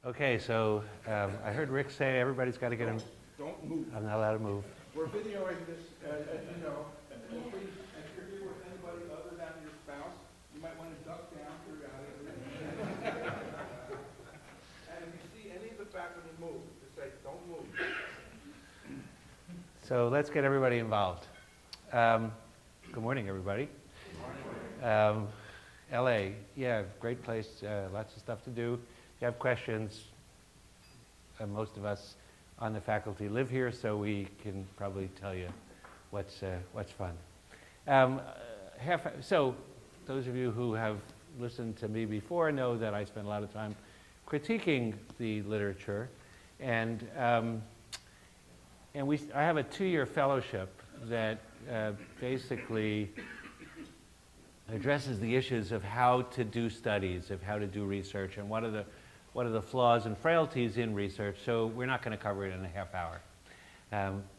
Okay, so I heard Rick say everybody's got to get in. Don't move. I'm not allowed to move. We're videoing this, as you know, and please, if you're here with anybody other than your spouse, you might want to duck down periodically. And if you see any of the back when you move, just say, don't move. So let's get everybody involved. Good morning, everybody. Good morning. LA, yeah, great place, lots of stuff to do. If you have questions, most of us on the faculty live here, so we can probably tell you what's fun. So those of you who have listened to me before know that I spend a lot of time critiquing the literature, and I have a 2-year fellowship that basically addresses the issues of how to do studies, of how to do research, and what are the flaws and frailties in research. So we're not going to cover it in a half hour.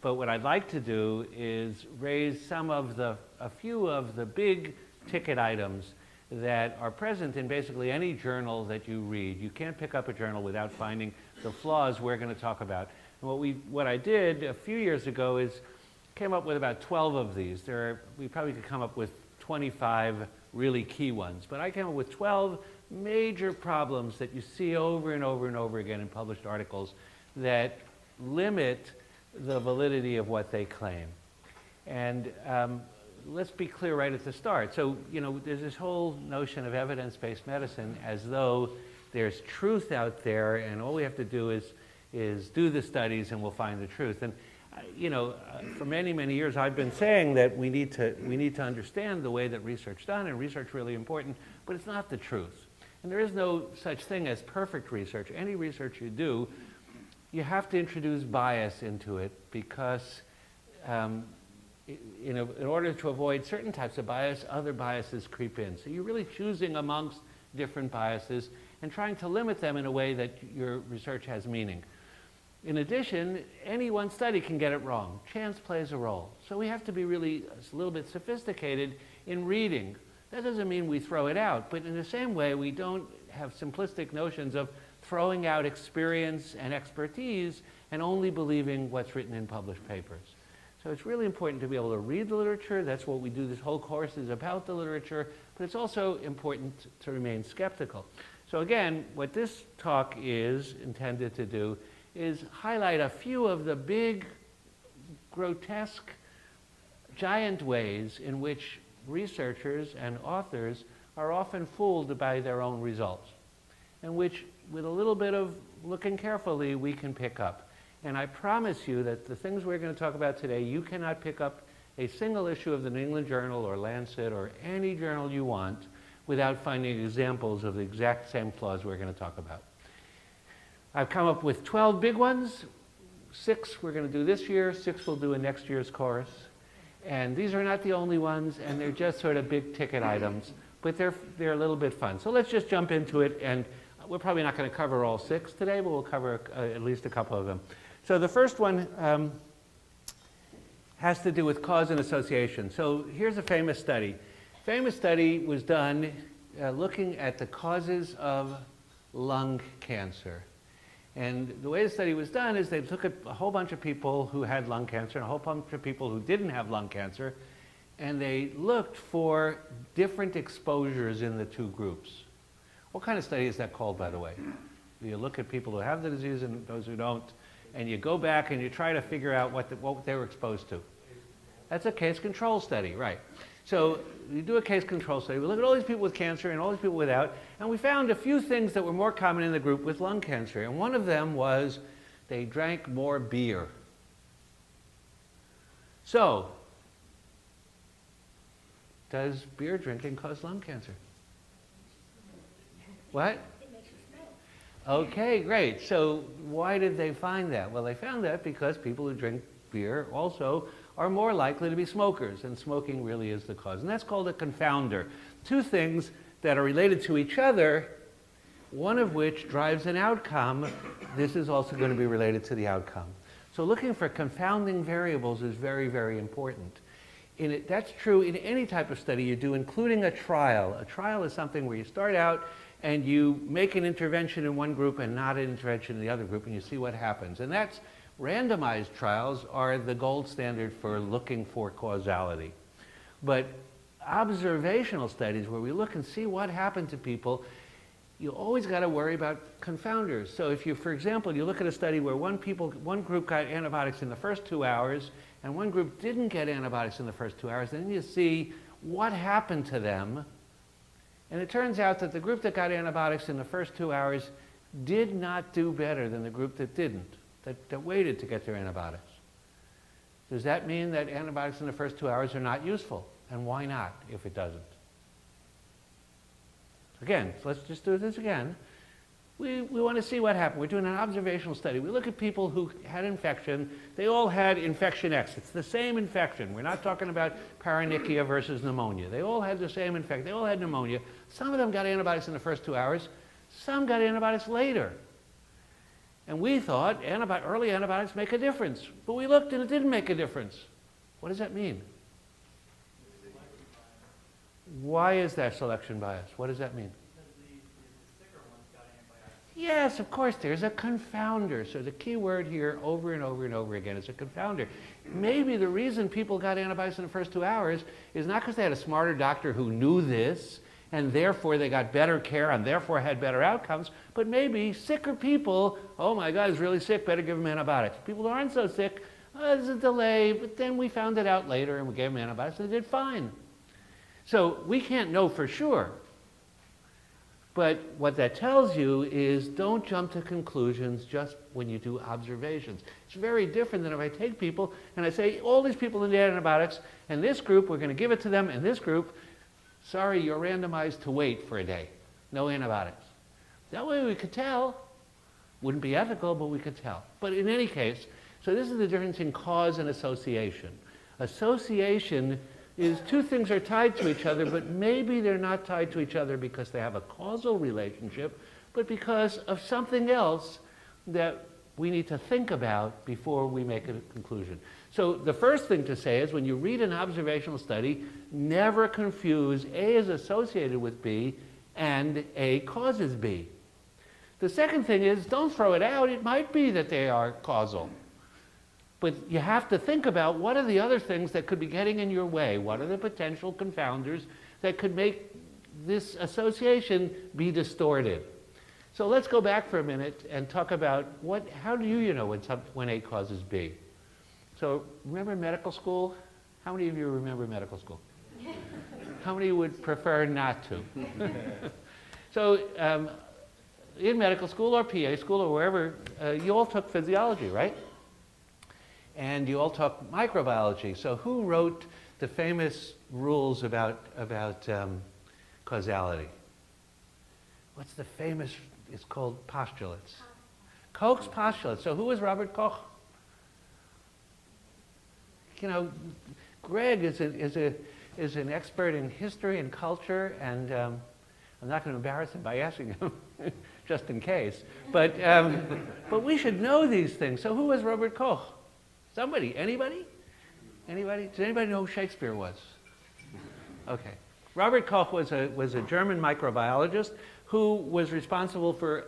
But what I'd like to do is raise a few of the big ticket items that are present in basically any journal that you read. You can't pick up a journal without finding the flaws we're going to talk about. And what I did a few years ago is came up with about 12 of these. We probably could come up with 25 really key ones, but I came up with 12 major problems that you see over and over and over again in published articles that limit the validity of what they claim. And let's be clear right at the start. So, there's this whole notion of evidence-based medicine as though there's truth out there and all we have to do is do the studies and we'll find the truth. And for many, many years I've been saying that we need to understand the way that research is done, and research is really important, but it's not the truth. And there is no such thing as perfect research. Any research you do, you have to introduce bias into it because in order to avoid certain types of bias, other biases creep in. So you're really choosing amongst different biases and trying to limit them in a way that your research has meaning. In addition, any one study can get it wrong. Chance plays a role. So we have to be really a little bit sophisticated in reading. That doesn't mean we throw it out, but in the same way, we don't have simplistic notions of throwing out experience and expertise and only believing what's written in published papers. So it's really important to be able to read the literature. That's what we do. This whole course is about the literature, but it's also important to remain skeptical. So again, what this talk is intended to do is highlight a few of the big, grotesque, giant ways in which researchers and authors are often fooled by their own results, and which, with a little bit of looking carefully, we can pick up. And I promise you that the things we're going to talk about today, you cannot pick up a single issue of the New England Journal or Lancet or any journal you want without finding examples of the exact same flaws we're going to talk about. I've come up with 12 big ones. 6 we're going to do this year, 6 we'll do in next year's course. And these are not the only ones, and they're just sort of big ticket items, but they're a little bit fun. So let's just jump into it, and we're probably not going to cover all 6 today, but we'll cover at least a couple of them. So the first one has to do with cause and association. So here's a famous study. Famous study was done looking at the causes of lung cancer. And the way the study was done is they took a whole bunch of people who had lung cancer and a whole bunch of people who didn't have lung cancer, and they looked for different exposures in the two groups. What kind of study is that called, by the way? You look at people who have the disease and those who don't, and you go back and you try to figure out what they were exposed to. That's a case control study, right? So you do a case control study. We look at all these people with cancer and all these people without, and we found a few things that were more common in the group with lung cancer. And one of them was they drank more beer. So, does beer drinking cause lung cancer? What? It makes you smoke. Okay, great. So why did they find that? Well, they found that because people who drink beer also are more likely to be smokers, and smoking really is the cause. And that's called a confounder. Two things that are related to each other, one of which drives an outcome. This is also going to be related to the outcome. So looking for confounding variables is very, very important. That's true in any type of study you do, including a trial. A trial is something where you start out and you make an intervention in one group and not an intervention in the other group, and you see what happens. And that's, randomized trials are the gold standard for looking for causality. But observational studies where we look and see what happened to people, you always got to worry about confounders. So if you, for example, you look at a study where one group got antibiotics in the first 2 hours and one group didn't get antibiotics in the first 2 hours, then you see what happened to them. And it turns out that the group that got antibiotics in the first 2 hours did not do better than the group that didn't, that waited to get their antibiotics. Does that mean that antibiotics in the first 2 hours are not useful? And why not, if it doesn't? Again, so let's just do this again. We want to see what happened. We're doing an observational study. We look at people who had infection. They all had infection X. It's the same infection. We're not talking about paronychia versus pneumonia. They all had the same infection. They all had pneumonia. Some of them got antibiotics in the first 2 hours. Some got antibiotics later. And we thought early antibiotics make a difference. But we looked and it didn't make a difference. What does that mean? Why is that selection bias? What does that mean? Because the sicker ones got antibiotics. Yes, of course, there's a confounder. So the key word here over and over and over again is a confounder. Maybe the reason people got antibiotics in the first 2 hours is not because they had a smarter doctor who knew this, and therefore they got better care and therefore had better outcomes, but maybe sicker people, oh my God, he's really sick, better give him antibiotics. People who aren't so sick, there's a delay, but then we found it out later and we gave them antibiotics and they did fine. So we can't know for sure. But what that tells you is don't jump to conclusions just when you do observations. It's very different than if I take people and I say, all these people need antibiotics, and this group, we're going to give it to them, and this group, sorry, you're randomized to wait for a day. No antibiotics. That way we could tell. Wouldn't be ethical, but we could tell. But in any case, so this is the difference in cause and association. Association is two things are tied to each other, but maybe they're not tied to each other because they have a causal relationship, but because of something else that we need to think about before we make a conclusion. So the first thing to say is when you read an observational study, never confuse A is associated with B and A causes B. The second thing is don't throw it out. It might be that they are causal. But you have to think about what are the other things that could be getting in your way? What are the potential confounders that could make this association be distorted? So let's go back for a minute and talk about how do you know when A causes B? So remember medical school? How many of you remember medical school? How many would prefer not to? So in medical school or PA school or wherever, you all took physiology, right? And you all took microbiology. So who wrote the famous rules about causality? What's the famous, it's called postulates. Koch's postulates. So who was Robert Koch? You know, Greg is an expert in history and culture, and I'm not going to embarrass him by asking him, just in case. But we should know these things. So who was Robert Koch? Somebody? Anybody? Anybody? Does anybody know who Shakespeare was? Okay. Robert Koch was a German microbiologist who was responsible for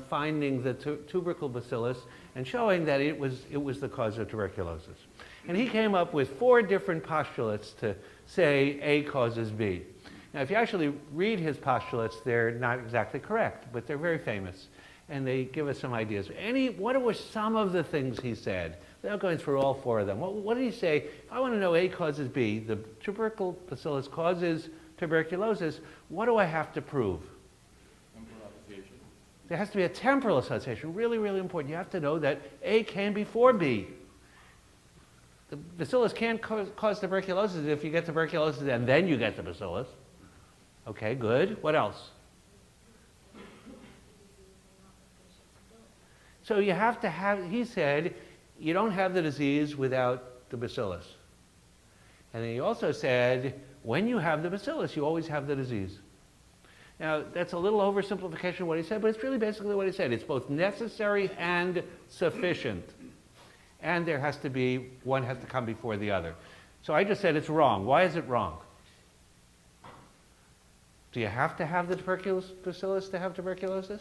finding the tubercle bacillus and showing that it was the cause of tuberculosis. And he came up with 4 different postulates to say A causes B. Now, if you actually read his postulates, they're not exactly correct, but they're very famous. And they give us some ideas. What were some of the things he said? Without going through all 4 of them. What did he say? If I want to know A causes B, the tubercle bacillus causes tuberculosis, what do I have to prove? Temporal association. There has to be a temporal association. Really, really important. You have to know that A came before B. The bacillus can't cause tuberculosis if you get tuberculosis and then you get the bacillus. Okay, good. What else? So you have to have, he said, you don't have the disease without the bacillus. And then he also said, when you have the bacillus, you always have the disease. Now, that's a little oversimplification of what he said, but it's really basically what he said. It's both necessary and sufficient. And there has to be, one has to come before the other. So I just said it's wrong. Why is it wrong? Do you have to have the tuberculous bacillus to have tuberculosis?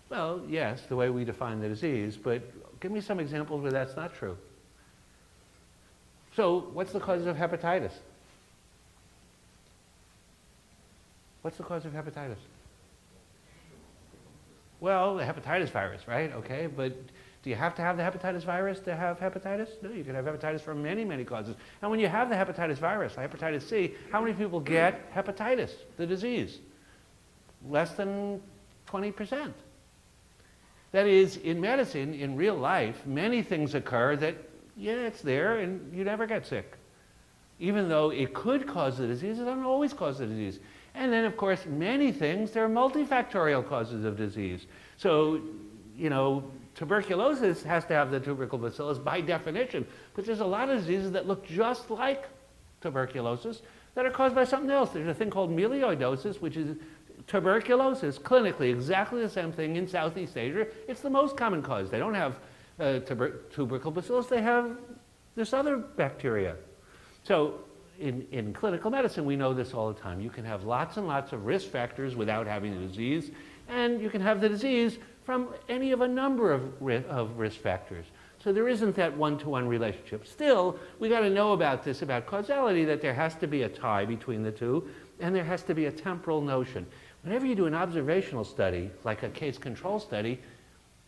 Well, yes, the way we define the disease, but give me some examples where that's not true. So, what's the cause of hepatitis? What's the cause of hepatitis? Well, the hepatitis virus, right? Okay, but do you have to have the hepatitis virus to have hepatitis? No, you can have hepatitis from many, many causes. And when you have the hepatitis virus, hepatitis C, how many people get hepatitis, the disease? Less than 20%. That is, in medicine, in real life, many things occur that, yeah, it's there and you never get sick. Even though it could cause the disease, it doesn't always cause the disease. And then, of course, many things, there are multifactorial causes of disease. So, you know, tuberculosis has to have the tubercle bacillus by definition, but there's a lot of diseases that look just like tuberculosis that are caused by something else. There's a thing called melioidosis, which is tuberculosis, clinically, exactly the same thing in Southeast Asia. It's the most common cause. They don't have tubercle bacillus, they have this other bacteria. So in clinical medicine, we know this all the time. You can have lots and lots of risk factors without having the disease, and you can have the disease from any of a number of risk factors. So there isn't that one-to-one relationship. Still, we got to know about this, about causality, that there has to be a tie between the two, and there has to be a temporal notion. Whenever you do an observational study, like a case control study,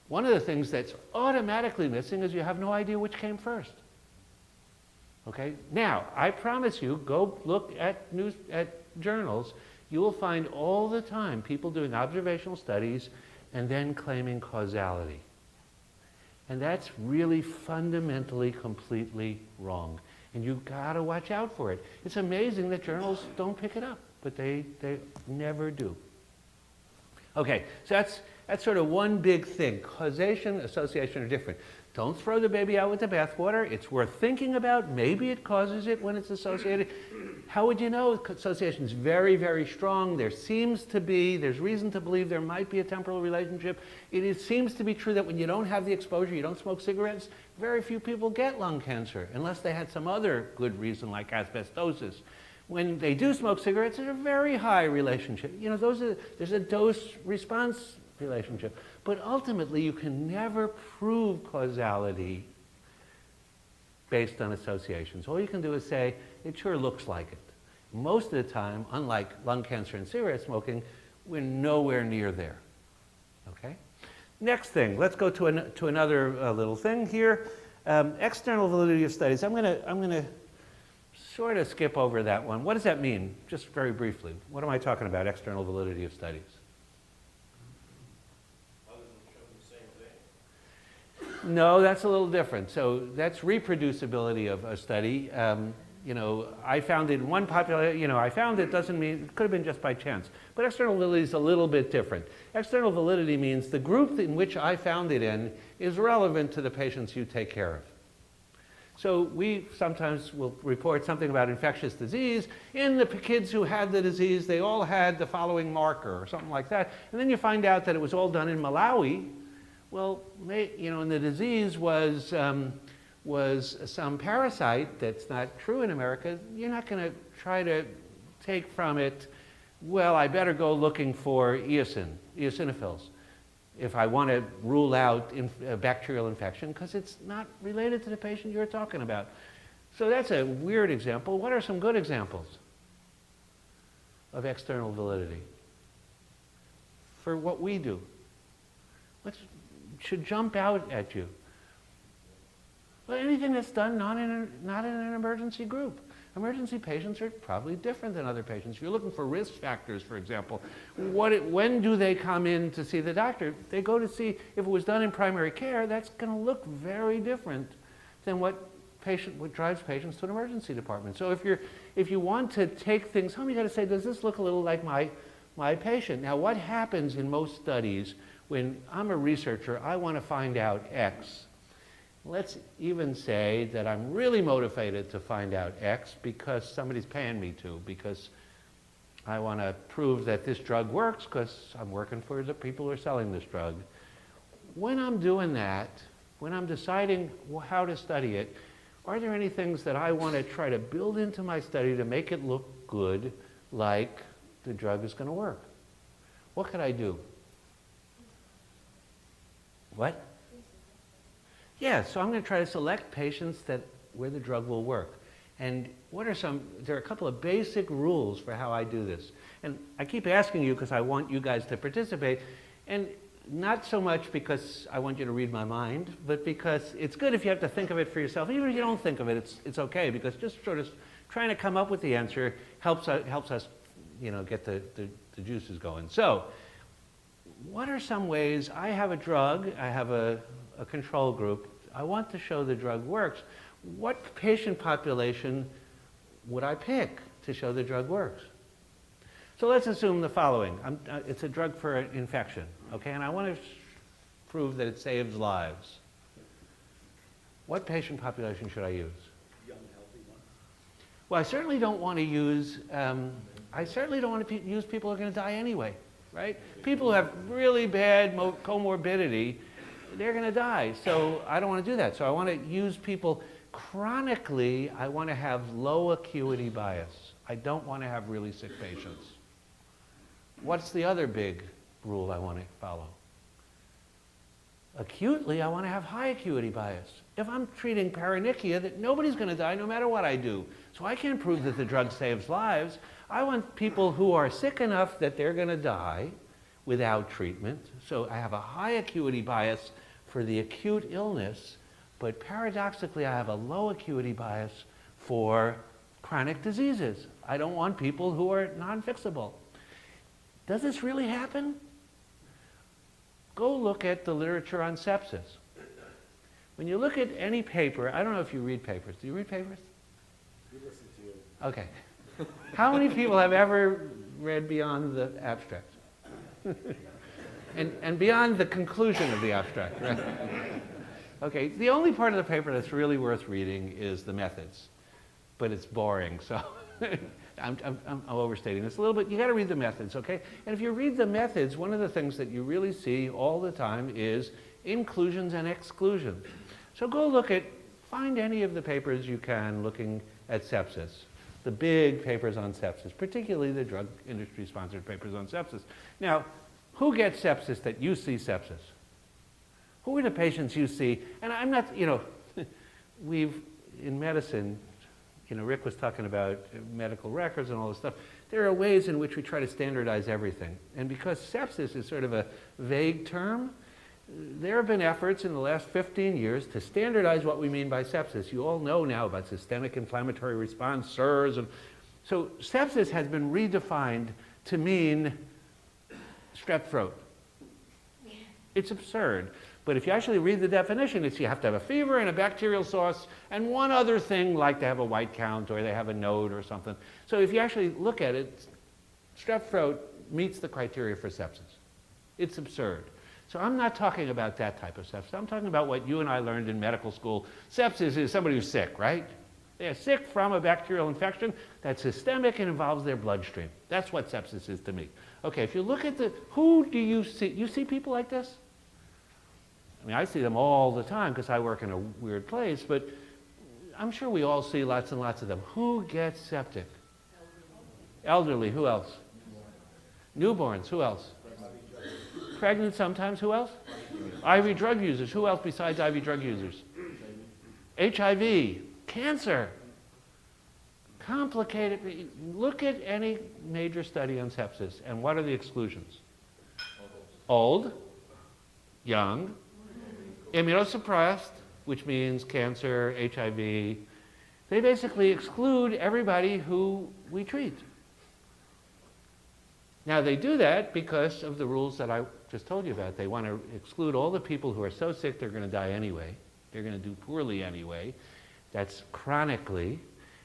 one of the things that's automatically missing is you have no idea which came first. Okay? Now, I promise you, go look at journals, you will find all the time people doing observational studies and then claiming causality. And that's really fundamentally, completely wrong. And you've got to watch out for it. It's amazing that journals don't pick it up, but they never do. Okay, so that's sort of one big thing. Causation, association are different. Don't throw the baby out with the bathwater. It's worth thinking about. Maybe it causes it when it's associated. How would you know? Association is very, very strong. There's reason to believe there might be a temporal relationship. Seems to be true that when you don't have the exposure, you don't smoke cigarettes, very few people get lung cancer, unless they had some other good reason like asbestosis. When they do smoke cigarettes, there's a very high relationship. You know, there's a dose-response relationship. But ultimately, you can never prove causality based on associations. All you can do is say, it sure looks like it. Most of the time, unlike lung cancer and cigarette smoking, we're nowhere near there. Okay? Next thing, let's go to another little thing here. External validity of studies. I'm gonna sort of skip over that one. What does that mean? Just very briefly. What am I talking about, external validity of studies? No, that's a little different. So that's reproducibility of a study. You know, I found it in one population, you know, I found it doesn't mean, it could have been just by chance. But external validity is a little bit different. External validity means the group in which I found it in is relevant to the patients you take care of. So we sometimes will report something about infectious disease. In the kids who had the disease, they all had the following marker or something like that. And then you find out that it was all done in Malawi. Well, you know, and the disease was some parasite that's not true in America. You're not going to try to take from it, well, I better go looking for eosinophils if I want to rule out bacterial infection, because it's not related to the patient you're talking about. So that's a weird example. What are some good examples of external validity for what we do? What should jump out at you? Well, anything that's done not in an emergency group. Emergency patients are probably different than other patients. If you're looking for risk factors, for example, when do they come in to see the doctor? They go to see, if it was done in primary care, that's going to look very different than what drives patients to an emergency department. So if you want to take things home, you got to say, does this look a little like my patient? Now, what happens in most studies when I'm a researcher, I want to find out X. Let's even say that I'm really motivated to find out X because somebody's paying me to, because I want to prove that this drug works because I'm working for the people who are selling this drug. When I'm doing that, when I'm deciding how to study it, are there any things that I want to try to build into my study to make it look good, like the drug is going to work. What could I do? What? Yeah, so I'm going to try to select patients where the drug will work. And there are a couple of basic rules for how I do this. And I keep asking you because I want you guys to participate. And not so much because I want you to read my mind, but because it's good if you have to think of it for yourself. Even if you don't think of it, it's okay, because just sort of trying to come up with the answer helps us get the juices going. So, what are some ways? I have a drug, I have a control group. I want to show the drug works. What patient population would I pick to show the drug works? So let's assume the following. It's a drug for an infection, okay? And I want to prove that it saves lives. What patient population should I use? Young, healthy one. Well, I certainly don't want to use use people who are going to die anyway, right? People who have really bad comorbidity, they're going to die. So I don't want to do that. So I want to use people chronically. I want to have low acuity bias. I don't want to have really sick patients. What's the other big rule I want to follow? Acutely, I want to have high acuity bias. If I'm treating paronychia, that nobody's going to die no matter what I do. So I can't prove that the drug saves lives. I want people who are sick enough that they're going to die without treatment. So I have a high acuity bias for the acute illness, but paradoxically, I have a low acuity bias for chronic diseases. I don't want people who are non-fixable. Does this really happen? Go look at the literature on sepsis. When you look at any paper, I don't know if you read papers. Do you read papers? We listen to you. Okay. How many people have ever read beyond the abstract? and beyond the conclusion of the abstract, right? Okay, the only part of the paper that's really worth reading is the methods, but it's boring, so I'm overstating this a little bit. You got to read the methods, okay? And if you read the methods, one of the things that you really see all the time is inclusions and exclusions. So go find any of the papers you can looking at sepsis, the big papers on sepsis, particularly the drug industry-sponsored papers on sepsis. Now, who gets sepsis that you see sepsis? Who are the patients you see? And I'm not, we've, in medicine, Rick was talking about medical records and all this stuff. There are ways in which we try to standardize everything. And because sepsis is sort of a vague term, there have been efforts in the last 15 years to standardize what we mean by sepsis. You all know now about systemic inflammatory response, SIRS. And so sepsis has been redefined to mean strep throat. It's absurd. But if you actually read the definition, it's you have to have a fever and a bacterial source and one other thing, like to have a white count or they have a node or something. So if you actually look at it, strep throat meets the criteria for sepsis. It's absurd. So I'm not talking about that type of sepsis. I'm talking about what you and I learned in medical school. Sepsis is somebody who's sick, right? They're sick from a bacterial infection that's systemic and involves their bloodstream. That's what sepsis is to me. Okay, if you look at who do you see? You see people like this? I mean, I see them all the time because I work in a weird place, but I'm sure we all see lots and lots of them. Who gets septic? Elderly. Who else? Newborns. Who else? Pregnant sometimes. Who else? IV drug users. Who else besides IV drug users? HIV. Cancer. Complicated. Look at any major study on sepsis, and what are the exclusions? Old, young, immunosuppressed, which means cancer, HIV. They basically exclude everybody who we treat. Now they do that because of the rules that I just told you about. They want to exclude all the people who are so sick they're going to die anyway. They're going to do poorly anyway. That's chronically.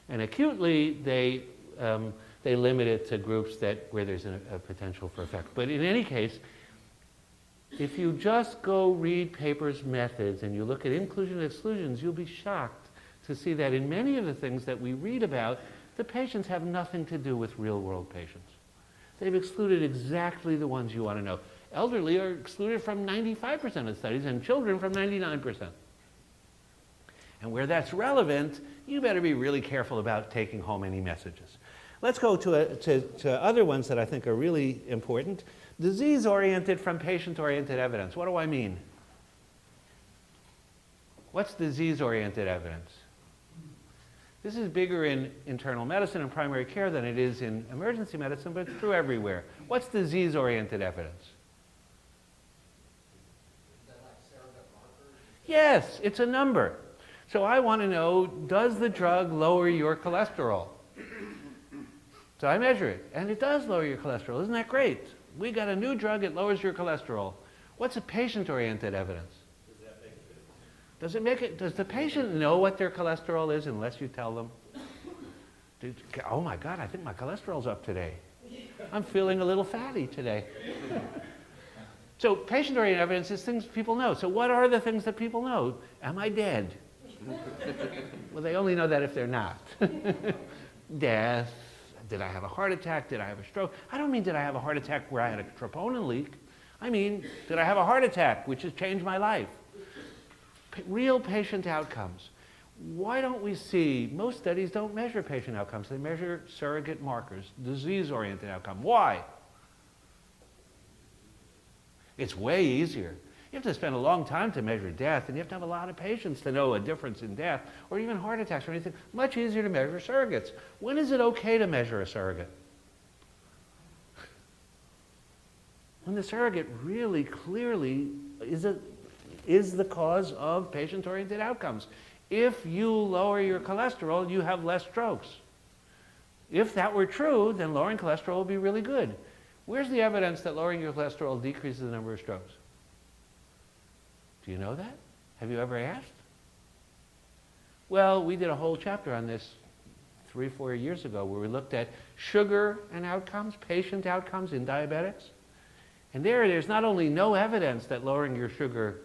And acutely, they limit it to groups where there's a potential for effect. But in any case, if you just go read papers' methods and you look at inclusion and exclusions, you'll be shocked to see that in many of the things that we read about, the patients have nothing to do with real-world patients. They've excluded exactly the ones you want to know. Elderly are excluded from 95% of studies and children from 99%. And where that's relevant, you better be really careful about taking home any messages. Let's go to other ones that I think are really important. Disease-oriented from patient-oriented evidence. What do I mean? What's disease-oriented evidence? This is bigger in internal medicine and primary care than it is in emergency medicine, but it's true everywhere. What's disease-oriented evidence? Is that like surrogate markers? Yes, it's a number. So I want to know, does the drug lower your cholesterol? So I measure it, and it does lower your cholesterol. Isn't that great? We got a new drug, it lowers your cholesterol. What's a patient-oriented evidence? Does that make a difference? Does it make it, does the patient know what their cholesterol is unless you tell them? Oh my God, I think my cholesterol's up today. I'm feeling a little fatty today. So patient-oriented evidence is things people know. So what are the things that people know? Am I dead? Well, they only know that if they're not. Death. Did I have a heart attack? Did I have a stroke? I don't mean did I have a heart attack where I had a troponin leak. I mean, did I have a heart attack, which has changed my life? Real patient outcomes. Why don't we see, most studies don't measure patient outcomes, they measure surrogate markers, disease-oriented outcome. Why? It's way easier. You have to spend a long time to measure death, and you have to have a lot of patients to know a difference in death, or even heart attacks or anything. Much easier to measure surrogates. When is it okay to measure a surrogate? When the surrogate really clearly is the cause of patient-oriented outcomes. If you lower your cholesterol, you have less strokes. If that were true, then lowering cholesterol would be really good. Where's the evidence that lowering your cholesterol decreases the number of strokes? Do you know that? Have you ever asked? Well, we did a whole chapter on this 3 or 4 years ago where we looked at sugar and outcomes, patient outcomes in diabetics. And there's not only no evidence that lowering your sugar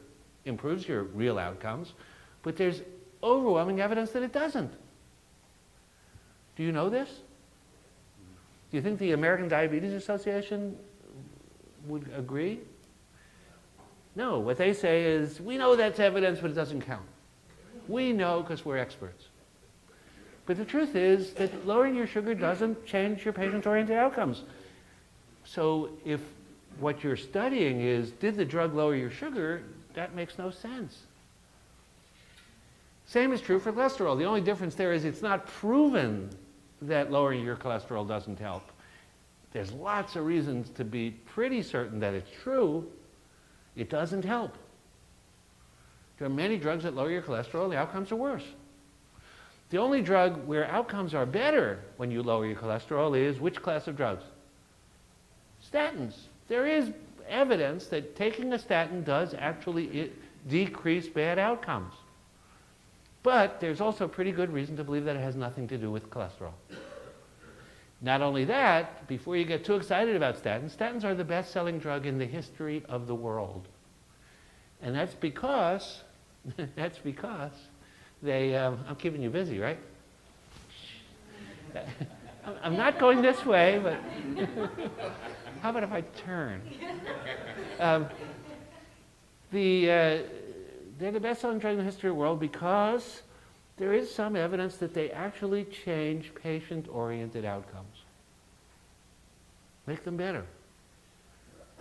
improves your real outcomes, but there's overwhelming evidence that it doesn't. Do you know this? Do you think the American Diabetes Association would agree? No, what they say is, we know that's evidence, but it doesn't count. We know because we're experts. But the truth is that lowering your sugar doesn't change your patient-oriented outcomes. So if what you're studying is, did the drug lower your sugar, that makes no sense. Same is true for cholesterol. The only difference there is it's not proven that lowering your cholesterol doesn't help. There's lots of reasons to be pretty certain that it's true. It doesn't help. There are many drugs that lower your cholesterol, the outcomes are worse. The only drug where outcomes are better when you lower your cholesterol is which class of drugs? Statins. There is evidence that taking a statin does actually decrease bad outcomes. But there's also pretty good reason to believe that it has nothing to do with cholesterol. Not only that, before you get too excited about statins, statins are the best-selling drug in the history of the world. And that's because they, I'm keeping you busy, right? I'm not going this way, but how about if I turn? They're the best-selling drug in the history of the world because there is some evidence that they actually change patient-oriented outcomes. Make them better.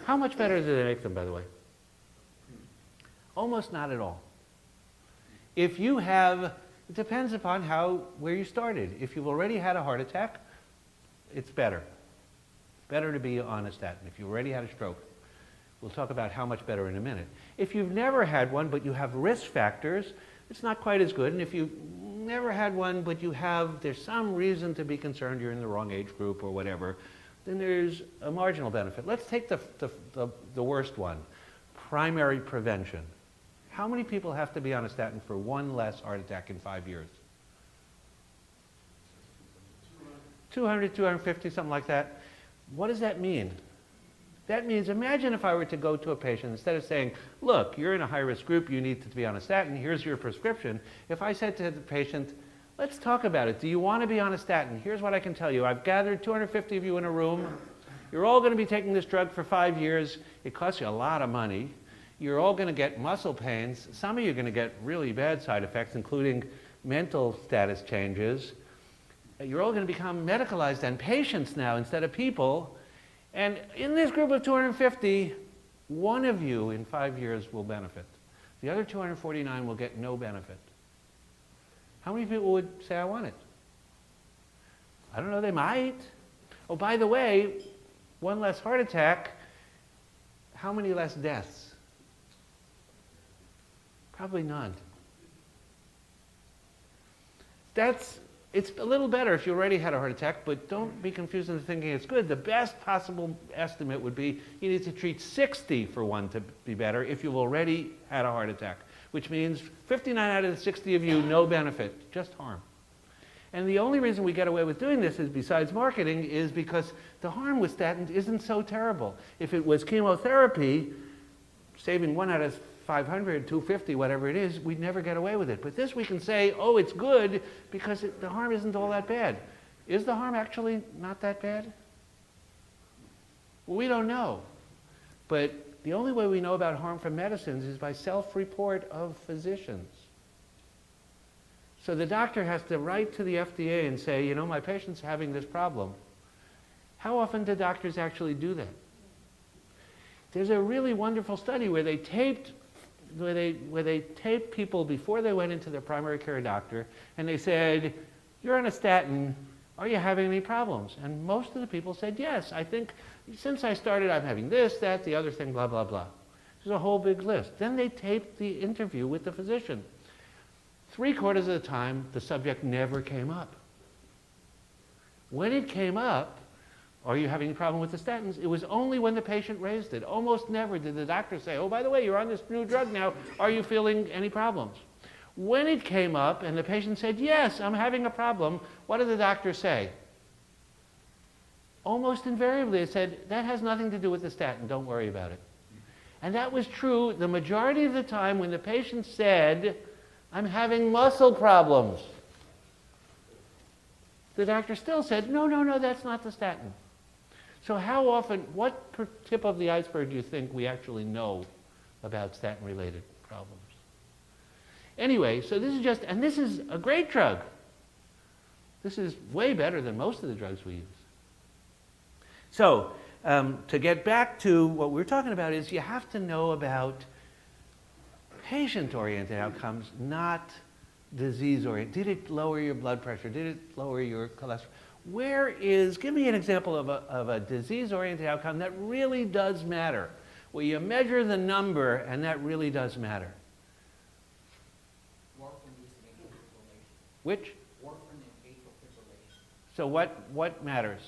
How much better do they make them, by the way? Almost not at all. If you have, it depends upon where you started. If you've already had a heart attack, it's better. Better to be on a statin. If you already had a stroke, we'll talk about how much better in a minute. If you've never had one, but you have risk factors, it's not quite as good. And if you've never had one, but there's some reason to be concerned you're in the wrong age group or whatever, then there's a marginal benefit. Let's take the worst one, primary prevention. How many people have to be on a statin for one less heart attack in 5 years? 200, 250, something like that. What does that mean? That means, imagine if I were to go to a patient, instead of saying, look, you're in a high-risk group, you need to be on a statin, here's your prescription. If I said to the patient, let's talk about it. Do you want to be on a statin? Here's what I can tell you. I've gathered 250 of you in a room. You're all going to be taking this drug for 5 years. It costs you a lot of money. You're all going to get muscle pains. Some of you are going to get really bad side effects, including mental status changes. You're all going to become medicalized and patients now instead of people. And in this group of 250, one of you in 5 years will benefit. The other 249 will get no benefit. How many people would say, I want it? I don't know, they might. Oh, by the way, one less heart attack, how many less deaths? Probably none. It's a little better if you already had a heart attack, but don't be confused into thinking it's good. The best possible estimate would be you need to treat 60 for one to be better if you've already had a heart attack, which means 59 out of the 60 of you, no benefit, just harm. And the only reason we get away with doing this is, besides marketing, is because the harm with statins isn't so terrible. If it was chemotherapy, saving 1 out of 500, 250, whatever it is, we'd never get away with it. But this we can say, oh, it's good because the harm isn't all that bad. Is the harm actually not that bad? Well, we don't know. But the only way we know about harm from medicines is by self-report of physicians. So the doctor has to write to the FDA and say, you know, my patient's having this problem. How often do doctors actually do that? There's a really wonderful study where they taped people before they went into their primary care doctor, and they said, you're on a statin, are you having any problems? And most of the people said, yes, I think since I started I'm having this, that, the other thing, blah, blah, blah. There's a whole big list. Then they taped the interview with the physician. 3/4 of the time, the subject never came up. When it came up, are you having a problem with the statins? It was only when the patient raised it. Almost never did the doctor say, oh, by the way, you're on this new drug now. Are you feeling any problems? When it came up and the patient said, yes, I'm having a problem, what did the doctor say? Almost invariably, it said, that has nothing to do with the statin. Don't worry about it. And that was true the majority of the time when the patient said, I'm having muscle problems. The doctor still said, no, no, no, that's not the statin. So how often, what tip of the iceberg do you think we actually know about statin-related problems? Anyway, so this is just, and this is a great drug. This is way better than most of the drugs we use. So, to get back to what we're talking about is you have to know about patient-oriented outcomes, not disease-oriented. Did it lower your blood pressure? Did it lower your cholesterol? Give me an example of a disease-oriented outcome that really does matter, where you measure the number and that really does matter. Warfarin-induced atrial fibrillation. Which? Warfarin and atrial fibrillation. So what matters?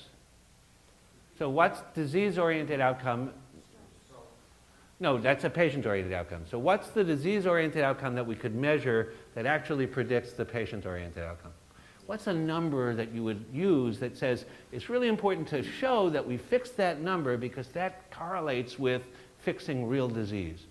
So what's disease-oriented outcome? Stroke. No, that's a patient-oriented outcome. So what's the disease-oriented outcome that we could measure that actually predicts the patient-oriented outcome? What's a number that you would use that says it's really important to show that we fixed that number because that correlates with fixing real disease?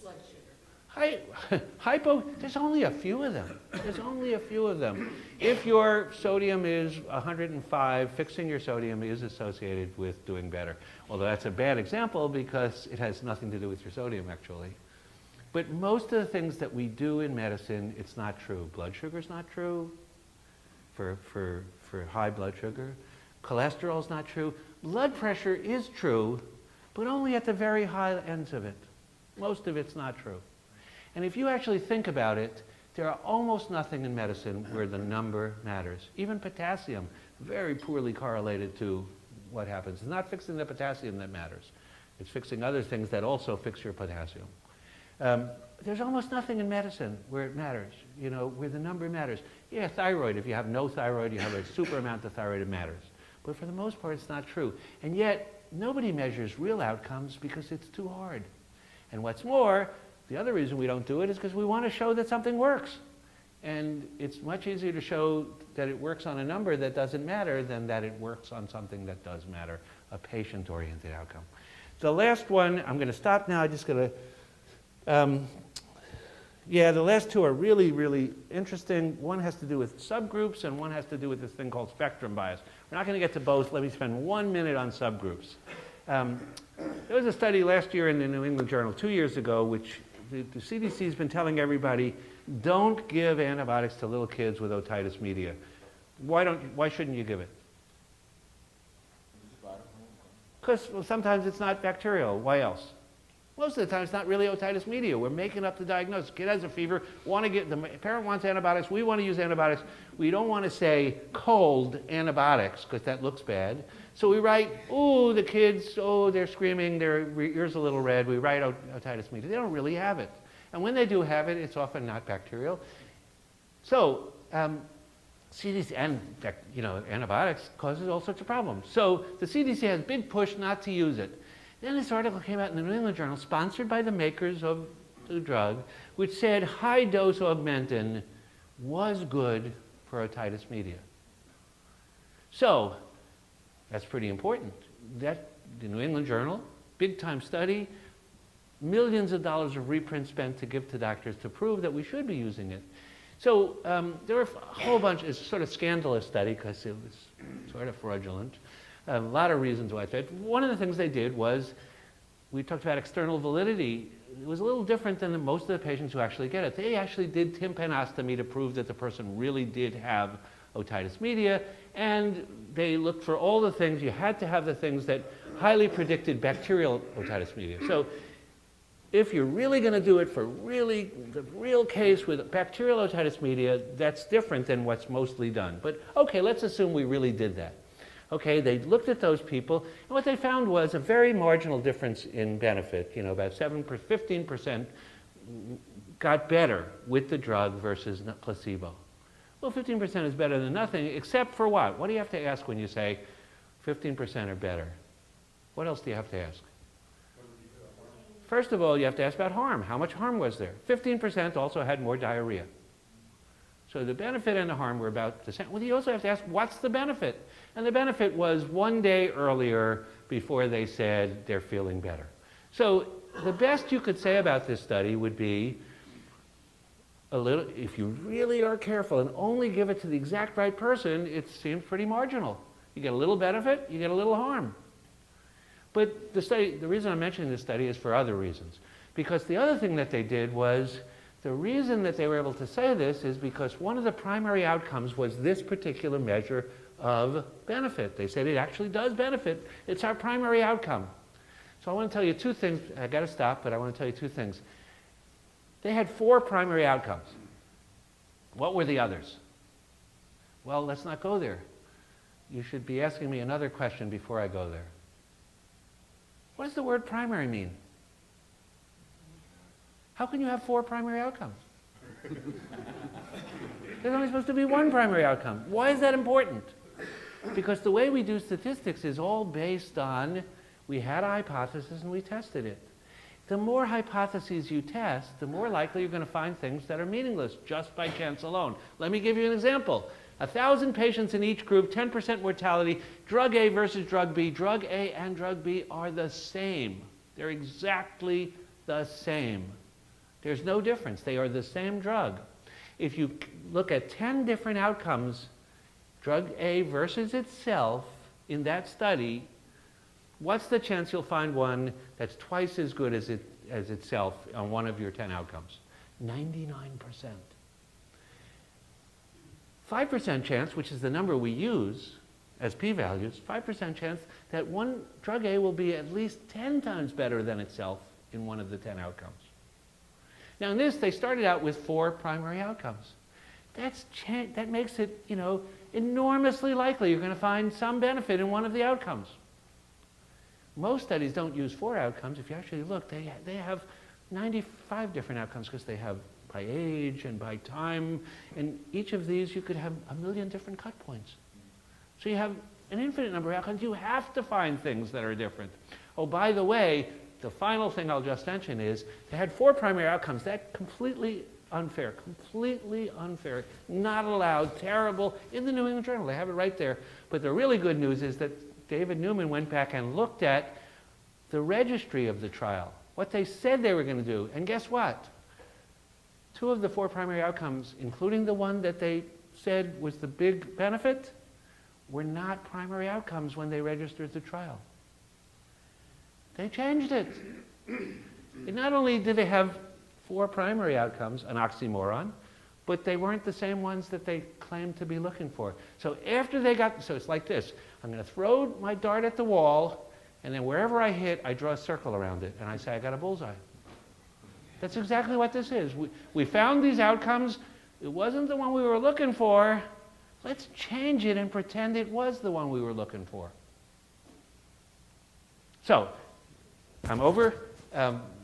Blood sugar. Hypo, there's only a few of them. There's only a few of them. If your sodium is 105, fixing your sodium is associated with doing better. Although that's a bad example because it has nothing to do with your sodium, actually. But most of the things that we do in medicine, it's not true. Blood sugar's not true for high blood sugar. Cholesterol's not true. Blood pressure is true, but only at the very high ends of it. Most of it's not true. And if you actually think about it, there are almost nothing in medicine where the number matters. Even potassium, very poorly correlated to what happens. It's not fixing the potassium that matters. It's fixing other things that also fix your potassium. There's almost nothing in medicine where it matters, you know, where the number matters. Yeah, thyroid, if you have no thyroid, you have a super amount of thyroid, it matters. But for the most part, it's not true. And yet, nobody measures real outcomes because it's too hard. And what's more, the other reason we don't do it is because we want to show that something works. And it's much easier to show that it works on a number that doesn't matter than that it works on something that does matter, a patient-oriented outcome. The last one, I'm going to stop now. I'm just going to, the last two are really, really interesting. One has to do with subgroups, and one has to do with this thing called spectrum bias. We're not going to get to both. Let me spend 1 minute on subgroups. There was a study last year in the New England Journal, 2 years ago, which the CDC has been telling everybody, don't give antibiotics to little kids with otitis media. Why shouldn't you give it? Because sometimes it's not bacterial. Why else? Most of the time, it's not really otitis media. We're making up the diagnosis. Kid has a fever. The parent wants antibiotics. We want to use antibiotics. We don't want to say cold antibiotics because that looks bad. So we write, oh, the kids, oh, they're screaming. Their ears a little red. We write otitis media. They don't really have it. And when they do have it, it's often not bacterial. So CDC and antibiotics causes all sorts of problems. So the CDC has a big push not to use it. Then this article came out in the New England Journal, sponsored by the makers of the drug, which said high-dose augmentin was good for otitis media. So that's pretty important. That the New England Journal, big-time study, millions of dollars of reprints spent to give to doctors to prove that we should be using it. So there were a whole bunch. It's sort of scandalous study because it was sort of fraudulent. A lot of reasons why it's bad. One of the things they did was, we talked about external validity. It was a little different than most of the patients who actually get it. They actually did tympanostomy to prove that the person really did have otitis media, and they looked for all the things. You had to have the things that highly predicted bacterial otitis media. So if you're really going to do it for the real case with bacterial otitis media, that's different than what's mostly done. But okay, let's assume we really did that. Okay, they looked at those people, and what they found was a very marginal difference in benefit. About 15% got better with the drug versus placebo. Well, 15% is better than nothing, except for what? What do you have to ask when you say 15% are better? What else do you have to ask? First of all, you have to ask about harm. How much harm was there? 15% also had more diarrhea. So the benefit and the harm were about the same. Well, you also have to ask, what's the benefit? And the benefit was 1 day earlier before they said they're feeling better. So the best you could say about this study would be if you really are careful and only give it to the exact right person, it seems pretty marginal. You get a little benefit, you get a little harm. But the reason I'm mentioning this study is for other reasons. Because the other thing that they did was, the reason that they were able to say this is because one of the primary outcomes was this particular measure of benefit. They said it actually does benefit. It's our primary outcome. So I want to tell you two things. I got to stop, but I want to tell you two things. They had 4 primary outcomes. What were the others? Well, let's not go there. You should be asking me another question before I go there. What does the word primary mean? How can you have 4 primary outcomes? There's only supposed to be 1 primary outcome. Why is that important? Because the way we do statistics is all based on, we had a hypothesis and we tested it. The more hypotheses you test, the more likely you're going to find things that are meaningless just by chance alone. Let me give you an example. 1,000 patients in each group, 10% mortality, drug A versus drug B. Drug A and drug B are the same. They're exactly the same. There's no difference. They are the same drug. If you look at 10 different outcomes, drug A versus itself in that study, what's the chance you'll find one that's twice as good as itself on one of your 10 outcomes? 99%. 5% chance, which is the number we use as p-values, 5% chance that one drug A will be at least 10 times better than itself in one of the 10 outcomes. Now in this, they started out with 4 primary outcomes. That makes it, enormously likely you're going to find some benefit in one of the outcomes. Most studies don't use 4 outcomes. If you actually look, they have 95 different outcomes because they have by age and by time. And each of these, you could have 1 million different cut points. So you have an infinite number of outcomes. You have to find things that are different. Oh, by the way, the final thing I'll just mention is they had 4 primary outcomes. That's completely unfair, not allowed, terrible. In the New England Journal, they have it right there. But the really good news is that David Newman went back and looked at the registry of the trial, what they said they were going to do. And guess what? 2 of the 4 primary outcomes, including the one that they said was the big benefit, were not primary outcomes when they registered the trial. They changed it. And not only did they have 4 primary outcomes, an oxymoron, but they weren't the same ones that they claimed to be looking for. So after they got, so it's like this. I'm going to throw my dart at the wall, and then wherever I hit, I draw a circle around it, and I say I got a bullseye. That's exactly what this is. We found these outcomes. It wasn't the one we were looking for. Let's change it and pretend it was the one we were looking for. So, I'm over.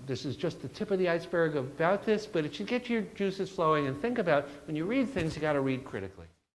This is just the tip of the iceberg about this, but it should get your juices flowing. And think about, when you read things, you got to read critically.